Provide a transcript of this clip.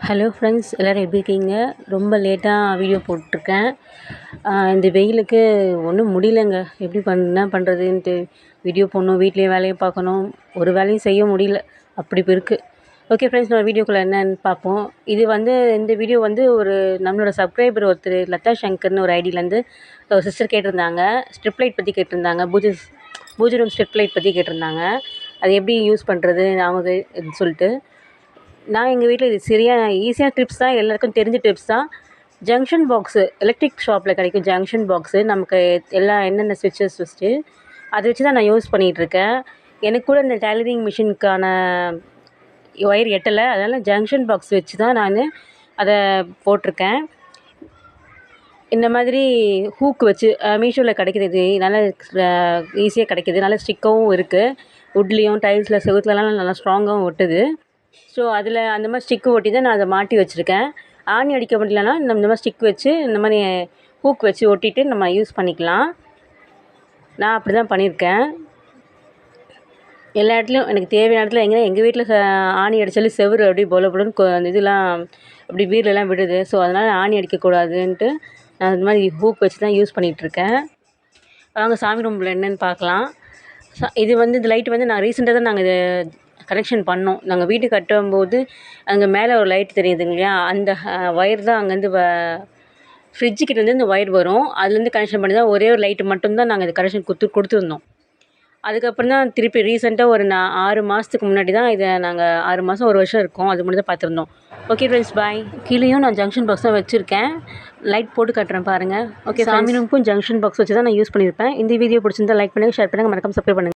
Hello friends, எல்லோரும் எப்படி இருக்கீங்க? ரொம்ப லேட்டாக வீடியோ போட்டிருக்கேன். இந்த வெயிலுக்கு ஒன்றும் முடியலங்க. எப்படி என்ன பண்ணுறதுன்ட்டு வீடியோ போடணும், வீட்லேயே வேலையை பார்க்கணும், ஒரு வேலையும் செய்ய முடியல. அப்படி இப்போ இருக்குது. ஓகே ஃப்ரெண்ட்ஸ், நம்ம வீடியோக்குள்ளே என்னன்னு பார்ப்போம். இந்த வீடியோ ஒரு நம்மளோட சப்ஸ்கிரைபர் ஒருத்தர் லதா சங்கர்னு ஒரு ஐடியிலேருந்து ஒரு சிஸ்டர் கேட்டிருந்தாங்க. ஸ்ட்ரிப் லைட் பற்றி கேட்டிருந்தாங்க. பூஜை ரூம் ஸ்ட்ரிப் லைட் பற்றி கேட்டிருந்தாங்க. அது எப்படி யூஸ் பண்ணுறது அவங்க சொல்லிட்டு நான் எங்கள் வீட்டில் இது ஈஸியான டிப்ஸ் தான், எல்லாருக்கும் தெரிஞ்ச டிப்ஸ் தான். ஜங்ஷன் பாக்ஸு எலக்ட்ரிக் ஷாப்பில் கிடைக்கும். ஜங்ஷன் பாக்ஸு நமக்கு என்னென்ன ஸ்விட்சஸ் வச்சு அதை வச்சு தான் நான் யூஸ் பண்ணிகிட்ருக்கேன். எனக்கு கூட இந்த டெய்லரிங் மிஷினுக்கான ஒயர் எட்டலை, அதனால் ஜங்ஷன் பாக்ஸ் வச்சு தான் நான் அதை போட்டிருக்கேன். இந்த மாதிரி ஹூக் வச்சு மீஷோவில் கிடைக்கிது. நல்லா ஈஸியாக கிடைக்கிது. நல்லா ஸ்டிக்காகவும் இருக்குது. வுட்லேயும் டைல்ஸில் செவுத்துலலாம் நல்லா ஸ்ட்ராங்காகவும் ஒட்டுது. ஸோ அதில் அந்த மாதிரி ஸ்டிக்கு ஒட்டி தான் நான் அதை மாட்டி வச்சுருக்கேன். ஆணி அடிக்க முடியலன்னா இந்த மாதிரி ஸ்டிக் வச்சு இந்த மாதிரி ஹூக் வச்சு ஒட்டிட்டு நம்ம யூஸ் பண்ணிக்கலாம். நான் அப்படி தான் பண்ணியிருக்கேன். எல்லா இடத்துலையும் எனக்கு தேவையான இடத்துல எங்கள் வீட்டில் ஆணி அடித்தாலும் செவுரு அப்படி பொலன்னு அந்த இதெல்லாம் அப்படி வீர்லலாம் விடுது. ஸோ அதனால் ஆணி அடிக்கக்கூடாதுன்ட்டு நான் இந்த மாதிரி ஹூக் வச்சு தான் யூஸ் பண்ணிகிட்ருக்கேன். வாங்க சாமி ரூமில் என்னென்னு பார்க்கலாம். இந்த லைட்டு நான் ரீசெண்டாக தான் நாங்கள் இதை கனெக்ஷன் பண்ணோம். நாங்கள் வீடு கட்டும்போது அங்கே மேலே ஒரு லைட் தெரியுதுங்க இல்லையா, அந்த ஒயர் தான் அங்கேருந்து ஃப்ரிட்ஜுக்கிட்டேருந்து இந்த ஒயர் வரும். அதுலேருந்து கனெக்ஷன் பண்ணி தான் ஒரே ஒரு லைட்டு மட்டும்தான் நாங்கள் இது கனெக்ஷன் கொடுத்துருந்தோம். அதுக்கப்புறம் தான் திருப்பி ரீசெண்டாக ஒரு 6 மாதத்துக்கு முன்னாடி தான் இதை நாங்கள் 6 மாதம் 1 வருஷம் இருக்கும், அது மட்டும் தான் பார்த்துருந்தோம். ஓகே ஃப்ரெண்ட்ஸ், பாய். கீழேயும் நான் ஜங்ஷன் பாக்ஸ் தான் வச்சுருக்கேன். லைட் போட்டு காட்டுறேன் பாருங்கள். ஓகே, சாமி ரூமுக்கும் ஜங்ஷன் பாக்ஸ் வச்சு தான் நான் யூஸ் பண்ணியிருப்பேன். இந்த வீடியோ பிடிச்சிருந்தா லைக் பண்ணுங்கள், ஷேர் பண்ணுங்கள், மறக்காம சப்ஸ்கிரைப் பண்ணுங்கள்.